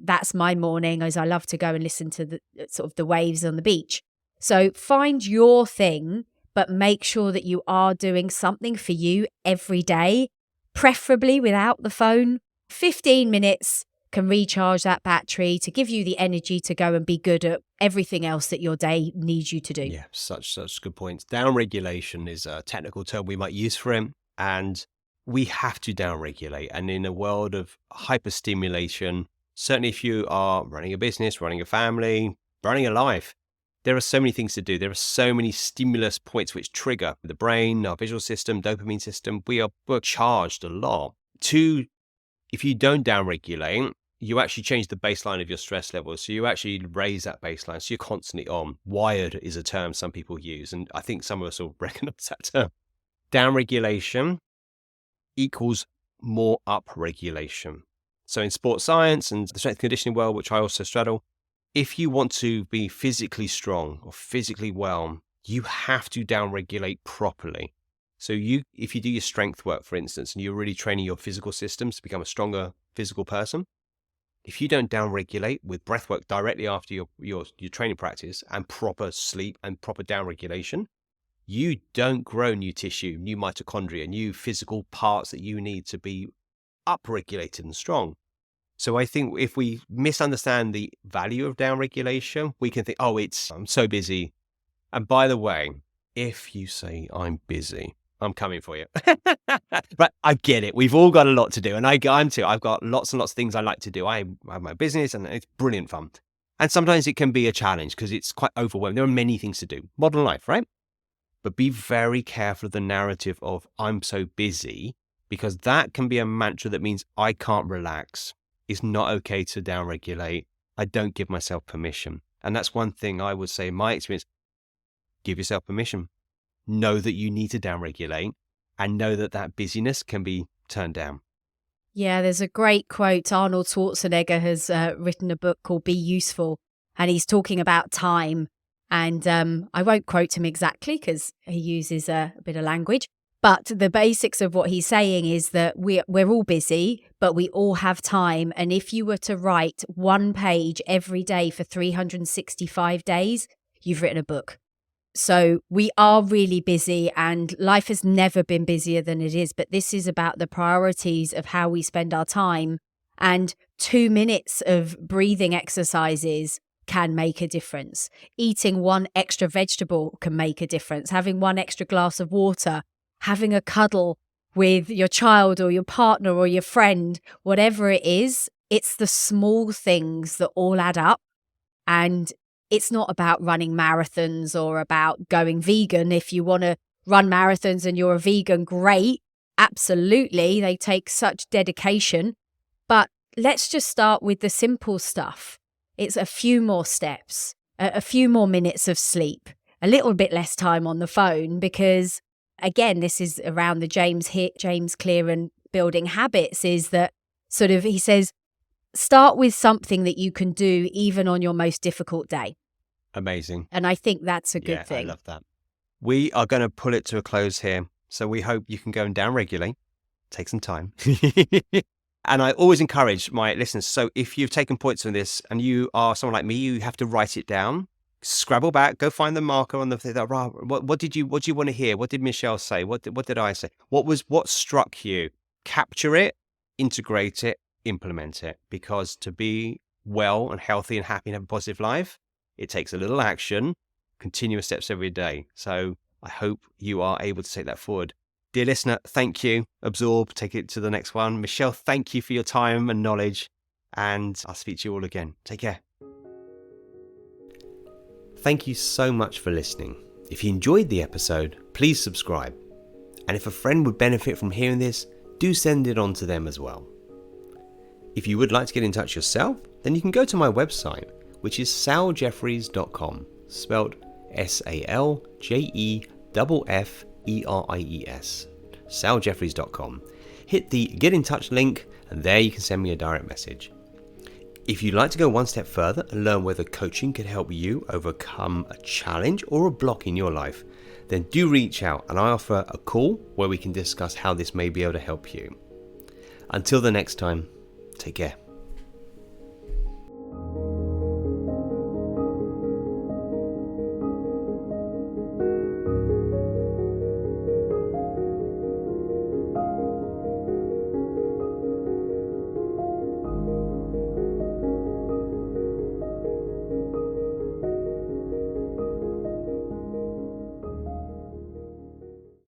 That's my morning, as I love to go and listen to the sort of the waves on the beach. So find your thing, but make sure that you are doing something for you every day. Preferably without the phone. 15 minutes can recharge that battery to give you the energy to go and be good at everything else that your day needs you to do. Yeah, such good points. Downregulation is a technical term we might use for him, and we have to downregulate. And in a world of hyperstimulation, certainly if you are running a business, running a family, running a life, there are so many things to do. There are so many stimulus points which trigger the brain, our visual system, dopamine system. We're charged a lot. If you don't downregulate, you actually change the baseline of your stress level. So you actually raise that baseline. So you're constantly on. Wired is a term some people use, and I think some of us will recognize that term. Downregulation equals more upregulation. So in sports science and the strength and conditioning world, which I also straddle, if you want to be physically strong or physically well, you have to downregulate properly. So if you do your strength work, for instance, and you're really training your physical systems to become a stronger physical person, if you don't downregulate with breath work directly after your training practice and proper sleep and proper downregulation, you don't grow new tissue, new mitochondria, new physical parts that you need to be upregulated and strong. So I think if we misunderstand the value of downregulation, we can think, I'm so busy. And by the way, if you say I'm busy, I'm coming for you. But I get it. We've all got a lot to do. And I'm too. I've got lots and lots of things I like to do. I have my business and it's brilliant fun. And sometimes it can be a challenge because it's quite overwhelming. There are many things to do. Modern life, right? But be very careful of the narrative of I'm so busy, because that can be a mantra that means I can't relax. It's not okay to downregulate. I don't give myself permission. And that's one thing I would say in my experience. Give yourself permission. Know that you need to downregulate and know that that busyness can be turned down. Yeah, there's a great quote. Arnold Schwarzenegger has written a book called Be Useful, and he's talking about time. And I won't quote him exactly because he uses a bit of language. But the basics of what he's saying is that we're all busy, but we all have time. And if you were to write one page every day for 365 days, you've written a book. So we are really busy, and life has never been busier than it is. But this is about the priorities of how we spend our time. And 2 minutes of breathing exercises can make a difference. Eating one extra vegetable can make a difference. Having one extra glass of water, having a cuddle with your child or your partner or your friend, whatever it is, it's the small things that all add up. And it's not about running marathons or about going vegan. If you want to run marathons and you're a vegan, great. Absolutely. They take such dedication. But let's just start with the simple stuff. It's a few more steps, a few more minutes of sleep, a little bit less time on the phone, because again, this is around the James Clear and building habits, is that sort of, he says, start with something that you can do even on your most difficult day. Amazing. And I think that's a good thing. I love that. We are going to pull it to a close here. So we hope you can go and downregulate, take some time. And I always encourage my listeners. So if you've taken points from this and you are someone like me, you have to write it down, scrabble back, go find the marker on the thing. What did you want to hear? What did Michelle say? What did I say? What struck you? Capture it, integrate it, implement it. Because to be well and healthy and happy and have a positive life, it takes a little action, continuous steps every day. So I hope you are able to take that forward. Dear listener, thank you. Absorb, take it to the next one. Michelle, thank you for your time and knowledge. And I'll speak to you all again. Take care. Thank you so much for listening. If you enjoyed the episode, please subscribe. And if a friend would benefit from hearing this, do send it on to them as well. If you would like to get in touch yourself, then you can go to my website, which is saljeffreys.com, spelled SALJEFFERIES, saljeffreys.com. Hit the Get in Touch link, and there you can send me a direct message. If you'd like to go one step further and learn whether coaching could help you overcome a challenge or a block in your life, then do reach out and I offer a call where we can discuss how this may be able to help you. Until the next time, take care.